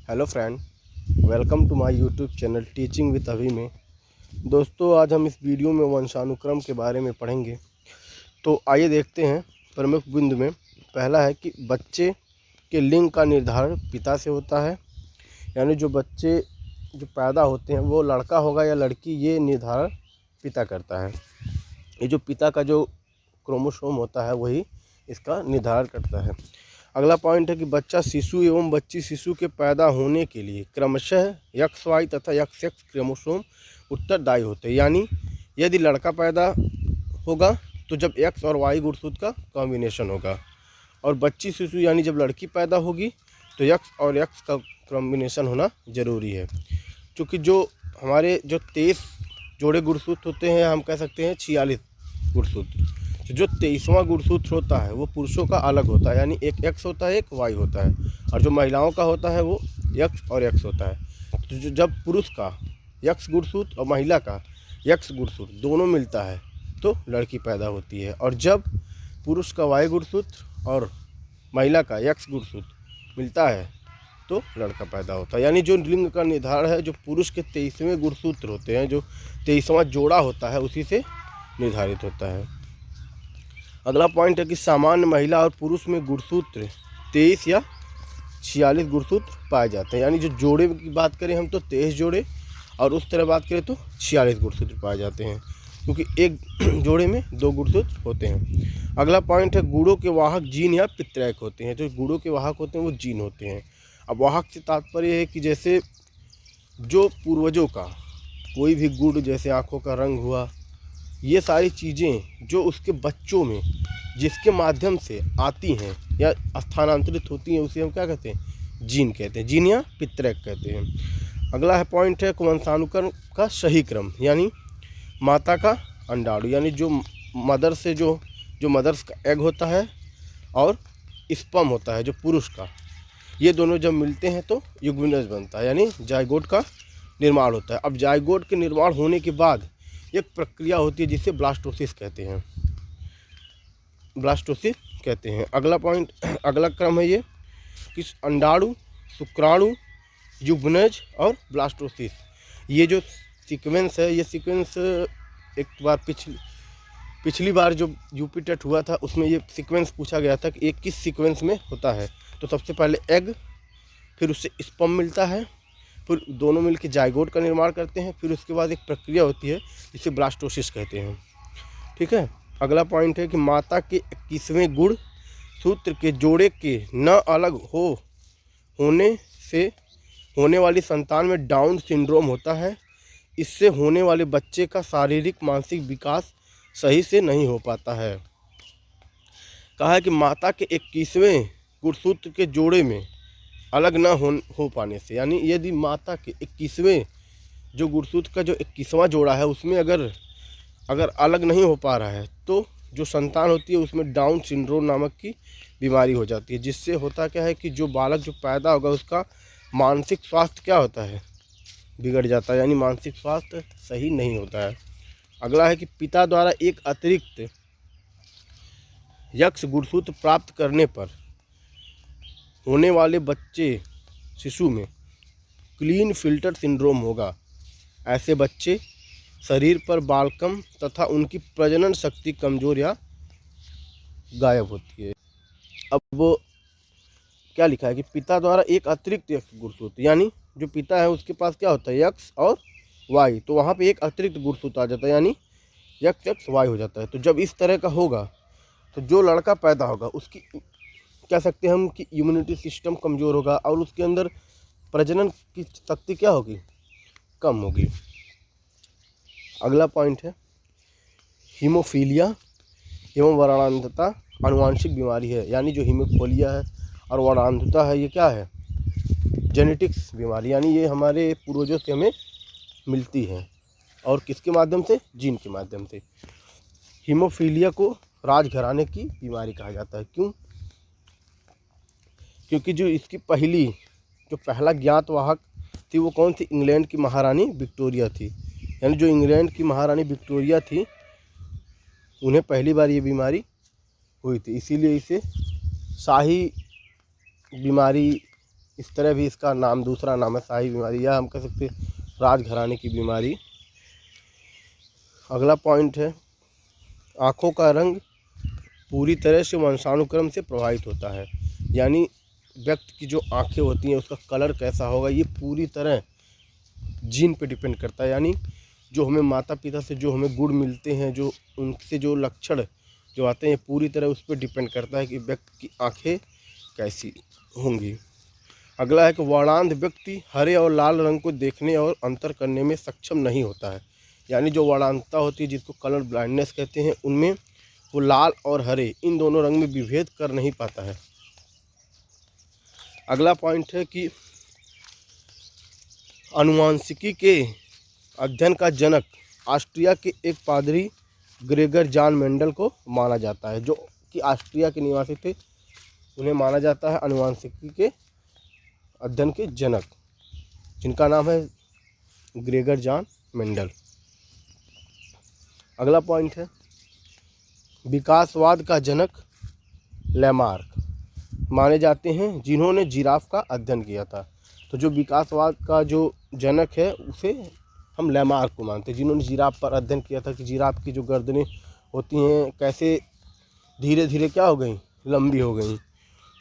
Hello friend, welcome to my YouTube channel teaching with Abhi में। दोस्तों, आज हम इस वीडियो में वंशानुक्रम के बारे में पढ़ेंगे। तो आइए देखते हैं। प्रमुख बिंदु में पहला है कि बच्चे के लिंग का निर्धारण पिता से होता है, यानी जो बच्चे जो पैदा होते हैं वो लड़का होगा या लड़की, ये निर्धारण पिता करता है। ये जो पिता का जो क्रोमोसोम होता है वही इसका निर्धारण करता है। अगला पॉइंट है कि बच्चा शिशु एवं बच्ची शिशु के पैदा होने के लिए क्रमशः XY तथा XX क्रोमोसोम उत्तरदायी होते हैं। यानी यदि लड़का पैदा होगा तो जब X और Y गुणसूत्र का कॉम्बिनेशन होगा, और बच्ची शिशु यानी जब लड़की पैदा होगी तो X और X का कॉम्बिनेशन होना ज़रूरी है। क्योंकि जो हमारे जो 23 जोड़े गुणसूत्र होते हैं, हम कह सकते हैं 46 गुणसूत्र। तो जो 23वां गुणसूत्र होता है वो पुरुषों का अलग होता है, यानी एक X होता है, एक Y होता है, और जो महिलाओं का होता है वो X और X होता है। तो जब पुरुष का X गुणसूत्र और महिला का X गुणसूत्र दोनों मिलता है तो लड़की पैदा होती है, और जब पुरुष का Y गुणसूत्र और महिला का X गुणसूत्र मिलता है तो लड़का पैदा होता है। यानी जो लिंग का निर्धारण है, जो पुरुष के 23वें गुणसूत्र होते हैं, जो 23वां जोड़ा होता है, उसी से निर्धारित होता है। अगला पॉइंट है कि सामान्य महिला और पुरुष में गुणसूत्र 23 या 46 गुणसूत्र पाए जाते हैं। यानी जो जोड़े की बात करें हम तो 23 जोड़े, और उस तरह बात करें तो 46 गुणसूत्र पाए जाते हैं, क्योंकि एक जोड़े में 2 गुणसूत्र होते हैं। अगला पॉइंट है गुणों के वाहक जीन या पितरैक होते हैं। जो गुणों के वाहक होते हैं वो जीन होते हैं। अब वाहक से तात्पर्य है कि जैसे जो पूर्वजों का कोई भी गुण, जैसे आँखों का रंग हुआ, ये सारी चीज़ें जो उसके बच्चों में जिसके माध्यम से आती हैं या स्थानांतरित होती हैं, उसे हम क्या कहते हैं? जीन कहते हैं, जीन या पितरैक कहते हैं। अगला है पॉइंट है वंशानुक्रम का सही क्रम, यानी माता का अंडाणु, यानी जो मदर से जो मदर्स का एग होता है और स्पर्म होता है जो पुरुष का, ये दोनों जब मिलते हैं तो युग्मनज बनता है, यानी जाइगोट का निर्माण होता है। अब जाइगोट के निर्माण होने के बाद एक प्रक्रिया होती है जिसे ब्लास्टोसिस कहते हैं, ब्लास्टोसिस कहते हैं। अगला पॉइंट, अगला क्रम है ये कि अंडाणु, शुक्राणु, युग्मनज और ब्लास्टोसिस। ये जो सीक्वेंस है, ये सीक्वेंस एक बार पिछली बार जो यूपी टेट हुआ था उसमें ये सीक्वेंस पूछा गया था कि एक किस सीक्वेंस में होता है। तो सबसे पहले एग, फिर उससे स्पर्म मिलता है, फिर दोनों मिलकर जाइगोट का निर्माण करते हैं, फिर उसके बाद एक प्रक्रिया होती है जिसे ब्लास्टोसिस कहते हैं। ठीक है। अगला पॉइंट है कि माता के 21वें गुण सूत्र के जोड़े के न अलग होने से होने वाली संतान में डाउन सिंड्रोम होता है। इससे होने वाले बच्चे का शारीरिक मानसिक विकास सही से नहीं हो पाता है। कहा है कि माता के 21वें गुणसूत्र के जोड़े में अलग न हो पाने से, यानी यदि माता के 21वें जो गुणसूत्र का जो 21वां जोड़ा है उसमें अगर अलग नहीं हो पा रहा है तो जो संतान होती है उसमें डाउन सिंड्रोम नामक की बीमारी हो जाती है, जिससे होता क्या है कि जो बालक जो पैदा होगा उसका मानसिक स्वास्थ्य क्या होता है? बिगड़ जाता है, यानी मानसिक स्वास्थ्य सही नहीं होता है। अगला है कि पिता द्वारा एक अतिरिक्त X गुणसूत्र प्राप्त करने पर होने वाले बच्चे शिशु में क्लीन फिल्टर सिंड्रोम होगा। ऐसे बच्चे शरीर पर बालकम तथा उनकी प्रजनन शक्ति कमज़ोर या गायब होती है। अब वो क्या लिखा है कि पिता द्वारा एक अतिरिक्त X गुणसूत्र, यानी जो पिता है उसके पास क्या होता है X और Y, तो वहाँ पे एक अतिरिक्त गुणसूत्र आ जाता है, यानी XXY हो जाता है। तो जब इस तरह का होगा तो जो लड़का पैदा होगा उसकी कह सकते हैं हम कि इम्यूनिटी सिस्टम कमज़ोर होगा, और उसके अंदर प्रजनन की शक्ति क्या होगी? कम होगी। अगला पॉइंट है हीमोफीलिया एवं वर्णांधता आनुवांशिक बीमारी है। यानी जो हीमोफीलिया है और वर्णांधता है, ये क्या है? जेनेटिक्स बीमारी, यानी ये हमारे पूर्वजों से हमें मिलती है, और किसके माध्यम से? जीन के माध्यम से। हीमोफीलिया को राजघराने की बीमारी कहा जाता है। क्यों? क्योंकि जो इसकी पहला ज्ञात वाहक थी वो कौन थी? इंग्लैंड की महारानी विक्टोरिया थी। यानी जो इंग्लैंड की महारानी विक्टोरिया थी उन्हें पहली बार ये बीमारी हुई थी, इसीलिए इसे शाही बीमारी इस तरह भी इसका नाम, दूसरा नाम है शाही बीमारी, या हम कह सकते हैं राजघराने की बीमारी। अगला पॉइंट है, आँखों का रंग पूरी तरह से वंशानुक्रम से प्रभावित होता है। यानी व्यक्ति की जो आँखें होती हैं उसका कलर कैसा होगा, ये पूरी तरह जीन पे डिपेंड करता है। यानी जो हमें माता पिता से जो हमें गुण मिलते हैं, जो उनसे जो लक्षण जो आते हैं, पूरी तरह उस पर डिपेंड करता है कि व्यक्ति की आँखें कैसी होंगी। अगला है कि वर्णांध व्यक्ति हरे और लाल रंग को देखने और अंतर करने में सक्षम नहीं होता है। यानी जो वर्णांधता होती है, जिसको कलर ब्लाइंडनेस कहते हैं, उनमें वो लाल और हरे इन दोनों रंग में विभेद कर नहीं पाता है। अगला पॉइंट है कि आनुवंशिकी के अध्ययन का जनक ऑस्ट्रिया के एक पादरी ग्रेगर जॉन मेंडल को माना जाता है, जो कि ऑस्ट्रिया के निवासी थे। उन्हें माना जाता है आनुवंशिकी के अध्ययन के जनक, जिनका नाम है ग्रेगर जॉन मेंडल। अगला पॉइंट है, विकासवाद का जनक लैमार्क माने जाते हैं, जिन्होंने जिराफ का अध्ययन किया था। तो जो विकासवाद का जो जनक है उसे हम लैमार्क को मानते हैं, जिन्होंने जिराफ पर अध्ययन किया था कि जिराफ की जो गर्दनें होती हैं कैसे धीरे धीरे क्या हो गई, लंबी हो गई।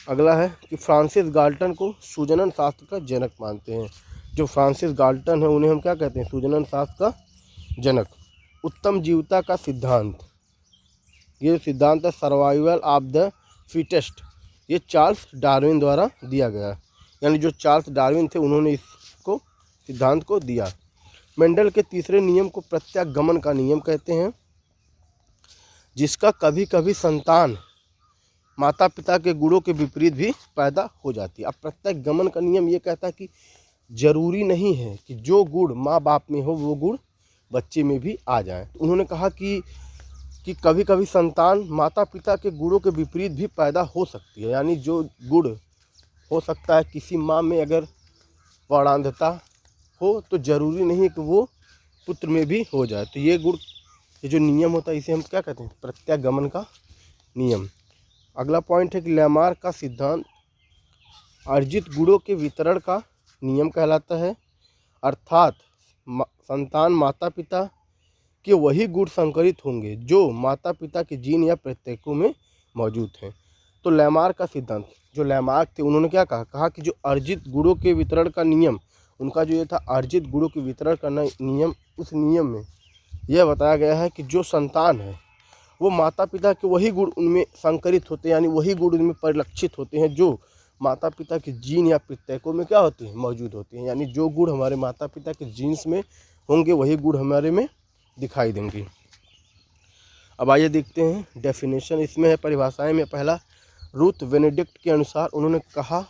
अगला है कि फ्रांसिस गाल्टन को सूजनन शास्त्र का जनक मानते हैं। जो फ्रांसिस गाल्टन है उन्हें हम क्या कहते हैं, सूजनन शास्त्र का जनक। उत्तम जीवता का सिद्धांत, ये सिद्धांत है सर्वाइवल ऑफ द फिटेस्ट, ये चार्ल्स डार्विन द्वारा दिया गया। यानी जो चार्ल्स डार्विन थे उन्होंने इसको सिद्धांत को दिया। मेंडल के तीसरे नियम को प्रत्यागमन का नियम कहते हैं, जिसका कभी कभी संतान माता पिता के गुणों के विपरीत भी पैदा हो जाती है। अब प्रत्यागमन का नियम ये कहता है कि जरूरी नहीं है कि जो गुण माँ बाप में हो वो गुण बच्चे में भी आ जाए। तो उन्होंने कहा कि कभी कभी संतान माता पिता के गुणों के विपरीत भी पैदा हो सकती है। यानी जो गुण हो सकता है किसी माँ में अगर वर्णांधता हो तो ज़रूरी नहीं है कि वो पुत्र में भी हो जाए। तो ये गुण, ये जो नियम होता है इसे हम क्या कहते हैं, प्रत्यागमन का नियम। अगला पॉइंट है कि लैमार्क का सिद्धांत अर्जित गुणों के वितरण का नियम कहलाता है। अर्थात संतान माता पिता के वही गुण संकरित होंगे जो माता पिता के जीन या प्रत्येकों में मौजूद हैं। तो लैमार्क का सिद्धांत, जो लैमार्क थे उन्होंने क्या कहा कि जो अर्जित गुणों के वितरण का नियम, उनका जो ये था अर्जित गुणों के वितरण करना नियम, उस नियम में यह बताया गया है कि जो संतान है वो माता पिता के वही गुण उनमें संकरित होते हैं, यानी वही गुण उनमें परिलक्षित होते हैं जो माता पिता के जीन या प्रत्येकों में क्या होते हैं, मौजूद होते हैं। यानी जो गुण हमारे माता पिता के जीन्स में होंगे वही गुण हमारे में दिखाई देंगे। अब आइए देखते हैं डेफिनेशन, इसमें है परिभाषाएं में। पहला, रूथ बेनेडिक्ट के अनुसार उन्होंने कहा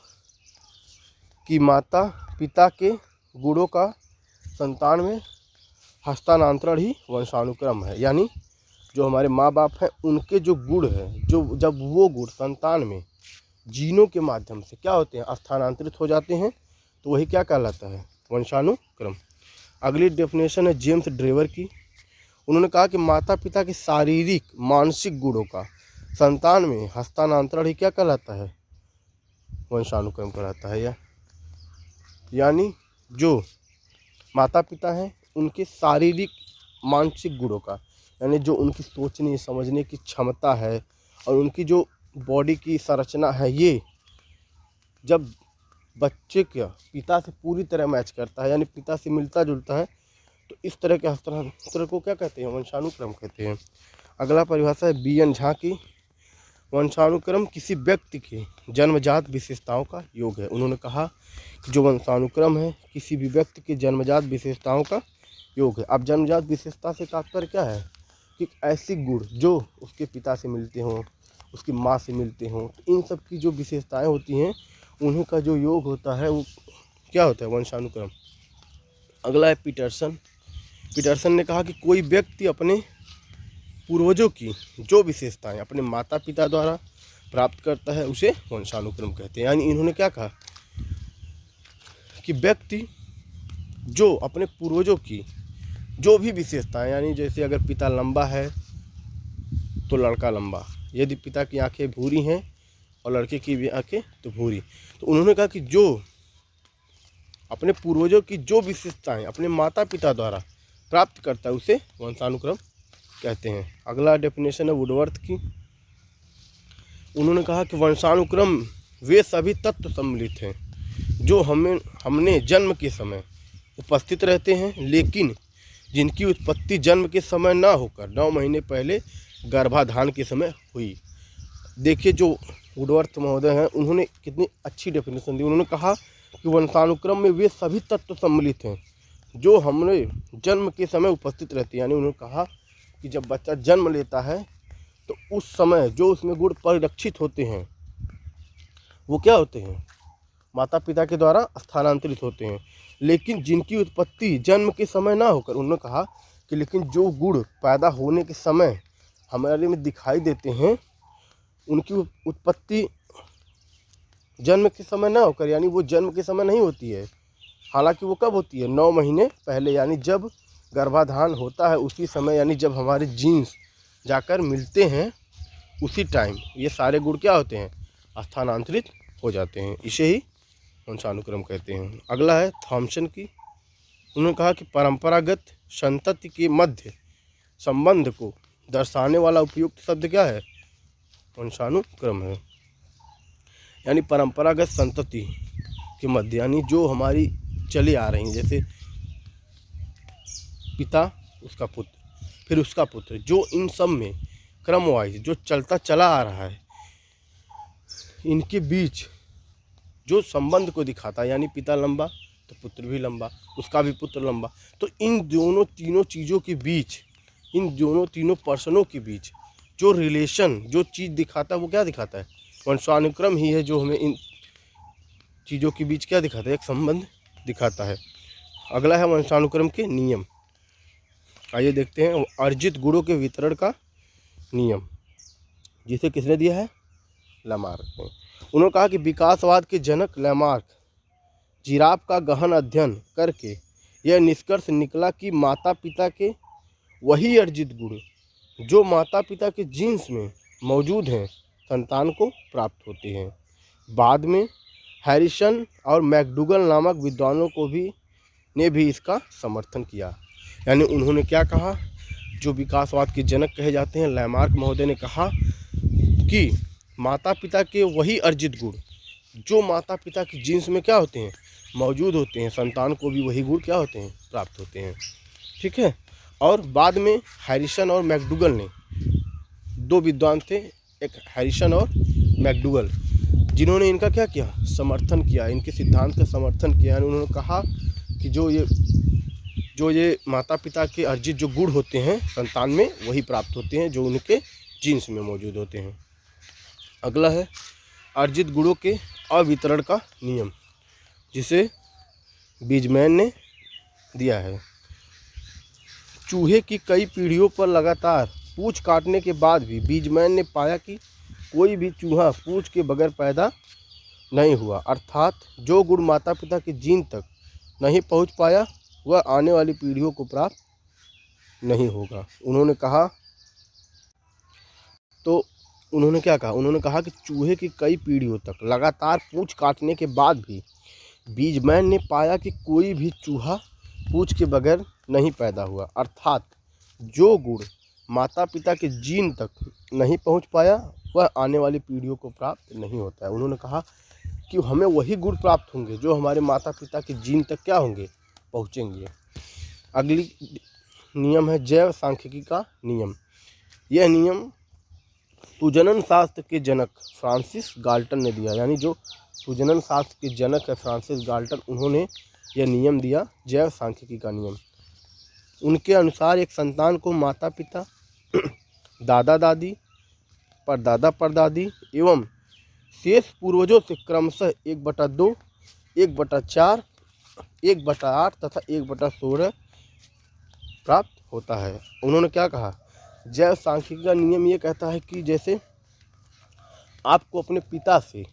कि माता पिता के गुणों का संतान में हस्तांतरण ही वंशानुक्रम है। यानी जो हमारे माँ बाप हैं उनके जो गुण हैं, जो जब वो गुण संतान में जीनों के माध्यम से क्या होते हैं, स्थानांतरित हो जाते हैं, तो वही क्या कहलाता है, वंशानुक्रम। अगली डेफिनेशन है जेम्स ड्रेवर की। उन्होंने कहा कि माता पिता के शारीरिक मानसिक गुणों का संतान में हस्तांतरण ही क्या कहलाता है, वंशानुक्रम कहलाता है। यानी जो माता पिता हैं उनके शारीरिक मानसिक गुणों का, यानी जो उनकी सोचने समझने की क्षमता है और उनकी जो बॉडी की संरचना है, ये जब बच्चे के पिता से पूरी तरह मैच करता है, यानी पिता से मिलता जुलता है, तो इस तरह के हस्तांतरण को क्या कहते हैं, वंशानुक्रम कहते हैं। अगला परिभाषा है BN झा की। वंशानुक्रम किसी व्यक्ति के जन्मजात विशेषताओं का योग है। उन्होंने कहा कि जो वंशानुक्रम है किसी भी व्यक्ति के जन्मजात विशेषताओं का योग है। अब जन्मजात विशेषता से तात्पर्य क्या है कि ऐसी गुण जो उसके पिता से मिलते हों, उसकी माँ से मिलते हों, तो इन सब की जो विशेषताएं होती हैं उन्हीं का जो योग होता है वो क्या होता है, वंशानुक्रम। अगला है पीटरसन ने कहा कि कोई व्यक्ति अपने पूर्वजों की जो विशेषताएं अपने माता पिता द्वारा प्राप्त करता है उसे वंशानुक्रम कहते हैं। यानी इन्होंने क्या कहा कि व्यक्ति जो अपने पूर्वजों की जो भी विशेषताएं, यानी जैसे अगर पिता लंबा है तो लड़का लंबा, यदि पिता की आंखें भूरी हैं और लड़के की भी आंखें तो भूरी, तो उन्होंने कहा कि जो अपने पूर्वजों की जो विशेषताएं अपने माता पिता द्वारा प्राप्त करता है उसे वंशानुक्रम कहते हैं। अगला डेफिनेशन है वुडवर्थ की। उन्होंने कहा कि वंशानुक्रम वे सभी तत्व सम्मिलित हैं जो हमने जन्म के समय उपस्थित रहते हैं, लेकिन जिनकी उत्पत्ति जन्म के समय ना होकर 9 महीने पहले गर्भाधान के समय हुई। देखिए जो वुडवर्थ महोदय हैं उन्होंने कितनी अच्छी डेफिनेशन दी। उन्होंने कहा कि वंशानुक्रम में वे सभी तत्व सम्मिलित हैं जो हमने जन्म के समय उपस्थित रहते हैं। यानी उन्होंने कहा कि जब बच्चा जन्म लेता है तो उस समय जो उसमें गुण परिलक्षित होते हैं वो क्या होते हैं, माता पिता के द्वारा स्थानांतरित होते हैं, लेकिन जिनकी उत्पत्ति जन्म के समय ना होकर, उन्होंने कहा कि लेकिन जो गुण पैदा होने के समय हमारे में दिखाई देते हैं उनकी उत्पत्ति जन्म के समय ना होकर, यानी वो जन्म के समय नहीं होती है, हालांकि वो कब होती है, 9 महीने पहले, यानी जब गर्भाधान होता है उसी समय, यानी जब हमारे जीन्स जाकर मिलते हैं उसी टाइम ये सारे गुण क्या होते हैं, स्थानांतरित हो जाते हैं। इसे ही वंशानुक्रम कहते हैं। अगला है थॉमसन की। उन्होंने कहा कि परंपरागत संतति के मध्य संबंध को दर्शाने वाला उपयुक्त शब्द क्या है, वंशानुक्रम है। यानी परंपरागत संतति के मध्य, यानी जो हमारी चली आ रही, जैसे पिता उसका पुत्र फिर उसका पुत्र, जो इन सब में क्रम वाइज जो चलता चला आ रहा है, इनके बीच जो संबंध को दिखाता है, यानी पिता लंबा तो पुत्र भी लंबा, उसका भी पुत्र लंबा, तो इन दोनों तीनों चीज़ों के बीच, इन दोनों तीनों पर्सनों के बीच जो रिलेशन, जो चीज़ दिखाता है वो क्या दिखाता है, वंशानुक्रम ही है जो हमें इन चीज़ों के बीच क्या दिखाता है, एक संबंध दिखाता है। अगला है वंशानुक्रम के नियम। आइए देखते हैं अर्जित गुणों के वितरण का नियम, जिसे किसने दिया है, लैमार्क ने। उन्होंने कहा कि विकासवाद के जनक लैमार्क जिराफ का गहन अध्ययन करके यह निष्कर्ष निकला कि माता पिता के वही अर्जित गुण जो माता पिता के जीन्स में मौजूद हैं संतान को प्राप्त होते हैं। बाद में हैरिसन और मैकडूगल नामक विद्वानों को ने भी इसका समर्थन किया। यानी उन्होंने क्या कहा, जो विकासवाद के जनक कहे जाते हैं लैमार्क महोदय ने कहा कि माता पिता के वही अर्जित गुण जो माता पिता की जीन्स में क्या होते हैं, मौजूद होते हैं, संतान को भी वही गुण क्या होते हैं, प्राप्त होते हैं। ठीक है। और बाद में हैरिसन और मैकडूगल ने, 2 विद्वान थे, एक हैरिसन और मैकडूगल, जिन्होंने इनका क्या किया, समर्थन किया, इनके सिद्धांत का समर्थन किया। उन्होंने कहा कि जो ये माता पिता के अर्जित जो गुण होते हैं संतान में वही प्राप्त होते हैं जो उनके जीन्स में मौजूद होते हैं। अगला है अर्जित गुणों के अवितरण का नियम, जिसे बीजमैन ने दिया है। चूहे की कई पीढ़ियों पर लगातार पूंछ काटने के बाद भी बीजमैन ने पाया कि कोई भी चूहा पूंछ के बगैर पैदा नहीं हुआ, अर्थात जो गुण माता पिता के जीन तक नहीं पहुंच पाया वह आने वाली पीढ़ियों को प्राप्त नहीं होगा। उन्होंने क्या कहा, उन्होंने कहा कि चूहे की कई पीढ़ियों तक लगातार पूंछ काटने के बाद भी बीजमैन ने पाया कि कोई भी चूहा पूंछ के बगैर नहीं पैदा हुआ, अर्थात जो गुण माता पिता के जीन तक नहीं पहुंच पाया वह आने वाली पीढ़ियों को प्राप्त नहीं होता है। उन्होंने कहा कि हमें वही गुण प्राप्त होंगे जो हमारे माता पिता के जीन तक क्या होंगे, पहुँचेंगे। अगली नियम है जैव सांख्यिकी का नियम। यह नियम सुजनन शास्त्र के जनक फ्रांसिस गाल्टन ने दिया। यानी जो सुजनन शास्त्र के जनक है फ्रांसिस गाल्टन, उन्होंने यह नियम दिया, जैव सांख्यिकी का नियम। उनके अनुसार एक संतान को माता पिता, दादा दादी, परदादा परदादी एवं शेष पूर्वजों से क्रमशः 1/2, 1/4, 1/8 तथा 1/16 प्राप्त होता है। उन्होंने क्या कहा, जैव सांख्यिकी का नियम ये कहता है कि जैसे आपको अपने पिता से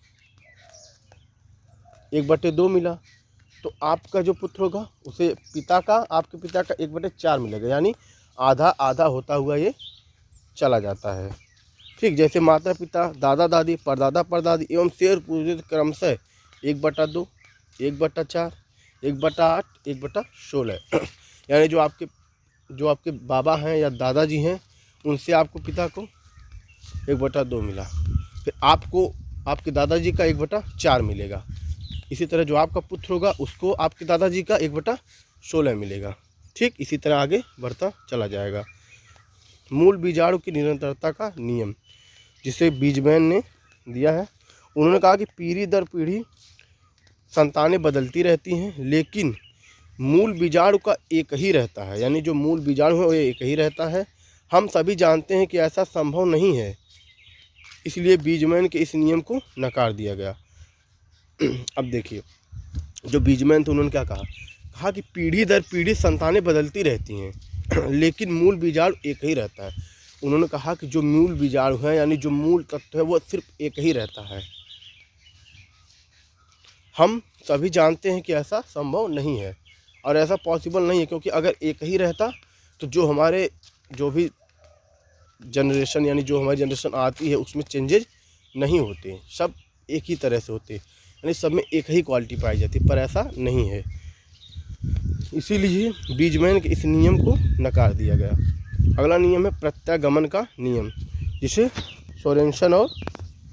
1/2 मिला तो आपका जो पुत्र होगा उसे आपके पिता का 1/4 मिलेगा, यानी आधा आधा होता हुआ ये चला जाता है। ठीक, जैसे माता पिता, दादा दादी, परदादा परदादी एवं शेष पूर्वज क्रमशः 1/2, 1/4, 1/8 1/16 यानी जो आपके बाबा हैं या दादाजी हैं उनसे आपको पिता को 1/2 मिला, फिर आपको आपके दादाजी का 1/4 मिलेगा। इसी तरह जो आपका पुत्र होगा उसको आपके दादाजी का 1/16 मिलेगा। ठीक इसी तरह आगे बढ़ता चला जाएगा। मूल बीजाणु की निरंतरता का नियम जिसे बीजमैन ने दिया है, उन्होंने कहा कि पीढ़ी दर पीढ़ी संतानें बदलती रहती हैं, लेकिन मूल बीजाणु का एक ही रहता है। यानी जो मूल बीजाणु है वो एक ही रहता है। हम सभी जानते हैं कि ऐसा संभव नहीं है, इसलिए बीजमैन के इस नियम को नकार दिया गया। अब देखिए, जो बीजमैन थे उन्होंने क्या कहा कि पीढ़ी दर पीढ़ी संतानें बदलती रहती हैं लेकिन मूल बीजाणु एक ही रहता है। उन्होंने कहा कि जो मूल बीजाणु है यानी जो मूल तत्व है वो सिर्फ एक ही रहता है। हम सभी जानते हैं कि ऐसा संभव नहीं है और ऐसा पॉसिबल नहीं है, क्योंकि अगर एक ही रहता तो जो भी जनरेशन यानी जो हमारी जनरेशन आती है उसमें चेंजेज नहीं होते, सब एक ही तरह से होते, यानी सब में एक ही क्वालिटी पाई जाती, पर ऐसा नहीं है। इसीलिए बीजमैन के इस नियम को नकार दिया गया। अगला नियम है प्रत्यागमन का नियम, जिसे सोरेनसन और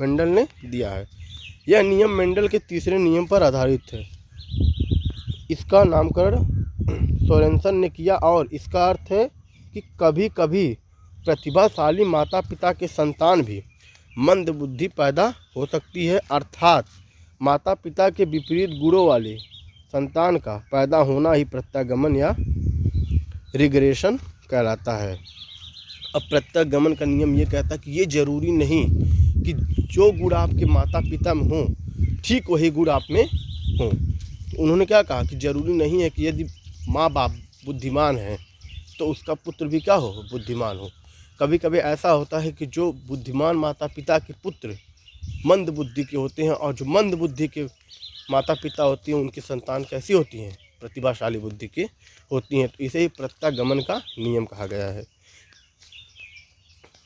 मेंडल ने दिया है। यह नियम मेंडल के तीसरे नियम पर आधारित है। इसका नामकरण सोरेनसन ने किया और इसका अर्थ है कि कभी कभी प्रतिभाशाली माता पिता के संतान भी मंद बुद्धि पैदा हो सकती है, अर्थात माता पिता के विपरीत गुणों वाले संतान का पैदा होना ही प्रत्यागमन या रिग्रेशन कहलाता है। अब प्रत्यागमन का नियम ये कहता है कि ये जरूरी नहीं कि जो गुण आपके माता पिता में हों ठीक वही गुण आप में हों। उन्होंने क्या कहा कि जरूरी नहीं है कि यदि माँ बाप बुद्धिमान हैं तो उसका पुत्र भी क्या हो, बुद्धिमान हो। कभी कभी ऐसा होता है कि जो बुद्धिमान माता पिता के पुत्र मंद बुद्धि के होते हैं और जो मंद बुद्धि के माता पिता होती हैं उनकी संतान कैसी होती हैं, प्रतिभाशाली बुद्धि की होती हैं। तो इसे ही प्रत्यागमन का नियम कहा गया है।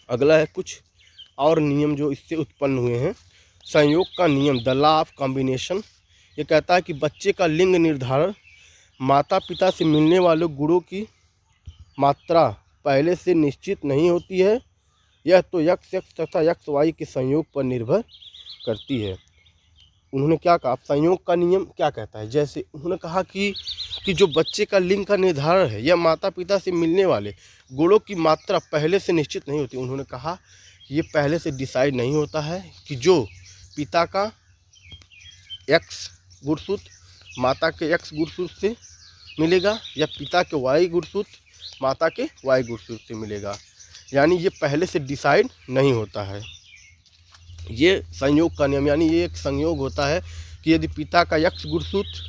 अगला है कुछ और नियम जो इससे उत्पन्न हुए हैं। संयोग का नियम, द लॉ ऑफ कॉम्बिनेशन, ये कहता है कि बच्चे का लिंग निर्धारण माता पिता से मिलने वाले गुणों की मात्रा पहले से निश्चित नहीं होती है, यह तो यक्ष तथा यक्ष वाई के संयोग पर निर्भर करती है। उन्होंने क्या कहा, संयोग का नियम क्या कहता है, जैसे उन्होंने कहा कि जो बच्चे का लिंग का निर्धारण है यह माता पिता से मिलने वाले गुणों की मात्रा पहले से निश्चित नहीं होती। उन्होंने कहा ये पहले से डिसाइड नहीं होता है कि जो पिता का एक्स गुणसूत्र माता के एक्स गुणसूत्र से मिलेगा या पिता के वाई गुणसूत्र माता के वाई गुणसूत्र से मिलेगा, यानी ये पहले से डिसाइड नहीं होता है। ये संयोग का नियम, यानी ये एक संयोग होता है कि यदि पिता का एक्स गुणसूत्र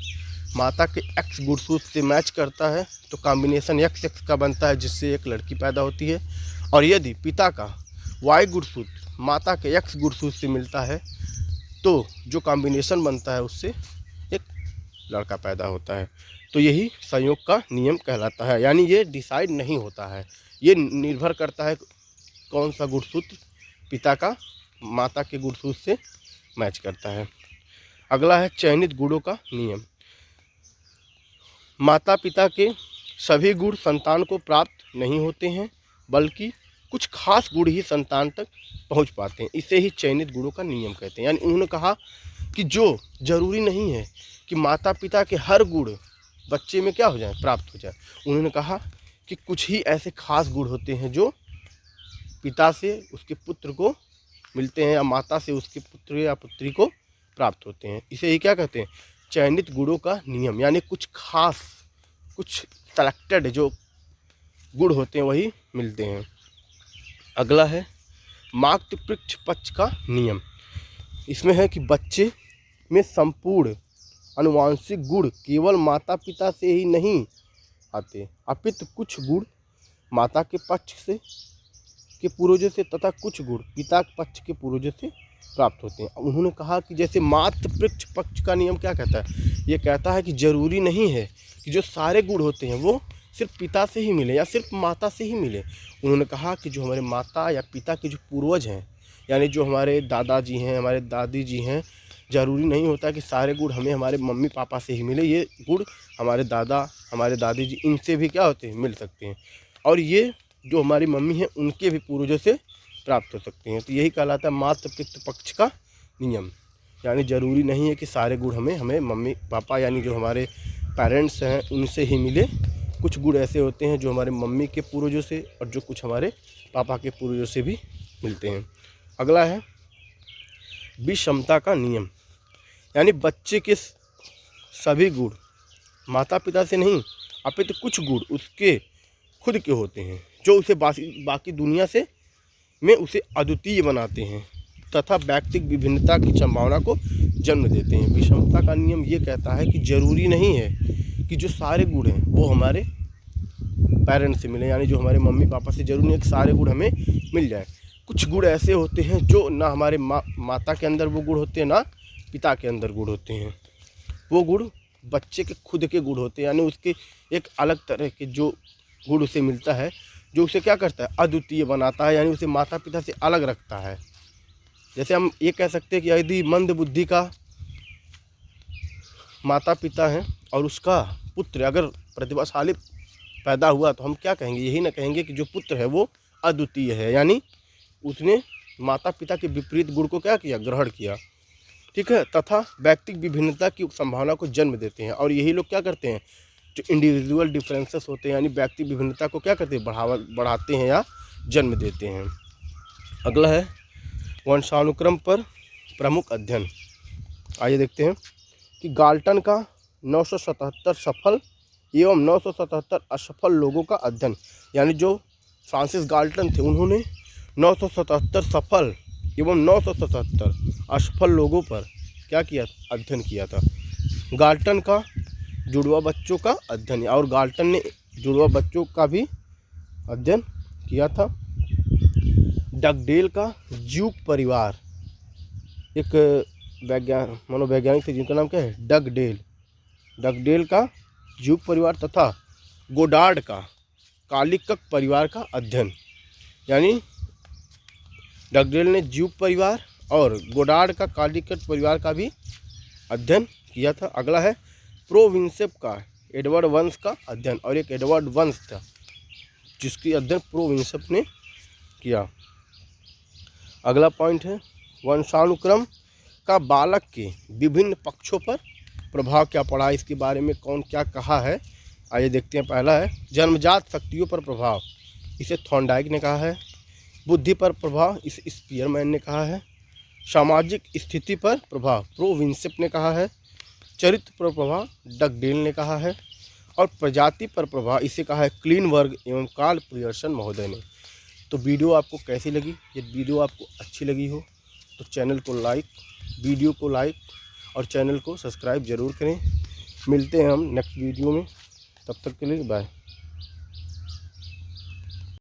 माता के एक्स गुणसूत्र से मैच करता है तो कॉम्बिनेशन एक्स एक्स का बनता है, जिससे एक लड़की पैदा होती है। और यदि पिता का वाई गुणसूत्र माता के एक्स गुणसूत्र से मिलता है तो जो कॉम्बिनेशन बनता है उससे एक लड़का पैदा होता है। तो यही संयोग का नियम कहलाता है, यानी ये डिसाइड नहीं होता है, ये निर्भर करता है कौन सा गुणसूत्र पिता का माता के गुणसूत्र से मैच करता है। अगला है चयनित गुणों का नियम। माता पिता के सभी गुण संतान को प्राप्त नहीं होते हैं, बल्कि कुछ खास गुण ही संतान तक पहुंच पाते हैं, इसे ही चयनित गुणों का नियम कहते हैं। यानी उन्होंने कहा कि जो जरूरी नहीं है कि माता पिता के हर गुण बच्चे में क्या हो जाए, प्राप्त हो जाए। उन्होंने कहा कि कुछ ही ऐसे खास गुण होते हैं जो पिता से उसके पुत्र को मिलते हैं या माता से उसके पुत्र या पुत्री को प्राप्त होते हैं, इसे ही क्या कहते हैं, चयनित गुणों का नियम। यानी कुछ खास, कुछ सेलेक्टेड जो गुण होते हैं वही मिलते हैं। अगला है मातृपक्ष पक्ष का नियम। इसमें है कि बच्चे में संपूर्ण आनुवांशिक गुण केवल माता पिता से ही नहीं आते, अपितु कुछ गुण माता के पक्ष से के पूर्वजों से तथा कुछ गुण पिता के पक्ष के पूर्वजों से प्राप्त होते हैं। उन्होंने कहा कि जैसे मातृपक्ष पक्ष का नियम क्या कहता है, ये कहता है कि जरूरी नहीं है कि जो सारे गुण होते हैं वो सिर्फ पिता से ही मिले या सिर्फ माता से ही मिले। उन्होंने कहा कि जो हमारे माता या पिता के जो पूर्वज हैं यानी जो हमारे दादाजी हैं, हमारे दादी जी हैं, ज़रूरी नहीं होता कि सारे गुण हमें हमारे मम्मी पापा से ही मिले। ये गुण हमारे दादा, हमारे दादी जी, इनसे भी क्या होते हैं, मिल सकते हैं। और ये जो हमारी मम्मी हैं उनके भी पूर्वजों से प्राप्त हो सकते हैं। तो यही कहलाता है मातृ पितृ पक्ष का नियम। यानी ज़रूरी नहीं है कि सारे गुण हमें मम्मी पापा यानी जो हमारे पेरेंट्स हैं उनसे ही मिले। कुछ गुण ऐसे होते हैं जो हमारे मम्मी के पूर्वजों से और जो कुछ हमारे पापा के पूर्वजों से भी मिलते हैं। अगला है विषमता का नियम। यानी बच्चे के सभी गुण माता पिता से नहीं अपितु कुछ गुण उसके खुद के होते हैं जो उसे बाकी दुनिया से में उसे अद्वितीय बनाते हैं तथा व्यक्तिगत विभिन्नता की संभावना को जन्म देते हैं। विषमता का नियम ये कहता है कि जरूरी नहीं है कि जो सारे गुण हैं वो हमारे पेरेंट्स से मिले, यानी जो हमारे मम्मी पापा से जरूरी नहीं है कि सारे गुण हमें मिल जाए। कुछ गुण ऐसे होते हैं जो ना हमारे माता के अंदर वो गुण होते हैं, ना पिता के अंदर गुण होते हैं। वो गुण बच्चे के खुद के गुण होते हैं, यानी उसके एक अलग तरह के जो गुण उसे मिलता है जो उसे क्या करता है, अद्वितीय बनाता है, यानी उसे माता पिता से अलग रखता है। जैसे हम ये कह सकते हैं कि यदि मंद बुद्धि का माता पिता हैं और उसका पुत्र अगर प्रतिभाशाली पैदा हुआ तो हम क्या कहेंगे, यही ना कहेंगे कि जो पुत्र है वो अद्वितीय है, यानी उसने माता पिता के विपरीत गुण को क्या किया, ग्रहण किया। ठीक है। तथा व्यक्तिगत विभिन्नता की संभावना को जन्म देते हैं। और यही लोग क्या करते हैं, जो इंडिविजुअल डिफरेंसेस होते हैं यानी व्यक्तिगत विभिन्नता को क्या करते हैं, बढ़ाते हैं या जन्म देते हैं। अगला है वंशानुक्रम पर प्रमुख अध्ययन। आइए देखते हैं कि गाल्टन का 977 सफल एवं 977 असफल लोगों का अध्ययन। यानी जो फ्रांसिस गाल्टन थे उन्होंने 977 सफल एवं 977 असफल लोगों पर क्या किया, अध्ययन किया था। गाल्टन का जुड़वा बच्चों का अध्ययन, और गाल्टन ने जुड़वा बच्चों का भी अध्ययन किया था। डगडेल का ज्यूक परिवार, एक मनोवैज्ञानिक थे जिनका नाम क्या है, डगडेल का ज्यूक परिवार तथा गोडार्ड का कालिकक परिवार का अध्ययन। यानी डगडेल ने ज्यूक परिवार और गोडार्ड का कालिकक परिवार का भी अध्ययन किया था। अगला है प्रोविंसेप का एडवर्ड वंश का अध्ययन, और एक एडवर्ड वंश था जिसकी अध्ययन प्रोविंसेप ने किया। अगला पॉइंट है वंशानुक्रम का बालक के विभिन्न पक्षों पर प्रभाव क्या पड़ा, इसके बारे में कौन क्या कहा है, आइए देखते हैं। पहला है जन्मजात शक्तियों पर प्रभाव, इसे थॉर्नडाइक ने कहा है। बुद्धि पर प्रभाव, इसे स्पीयरमैन ने कहा है। सामाजिक स्थिति पर प्रभाव, प्रोविंसेप ने कहा है। चरित्र पर प्रभाव, डगडेल ने कहा है। और प्रजाति पर प्रभाव, इसे कहा है क्लीनबर्ग एवं कार्ल पियर्सन महोदय ने। तो वीडियो आपको कैसी लगी? यदि वीडियो आपको अच्छी लगी हो तो चैनल को लाइक, वीडियो को लाइक और चैनल को सब्सक्राइब ज़रूर करें। मिलते हैं हम नेक्स्ट वीडियो में, तब तक के लिए बाय।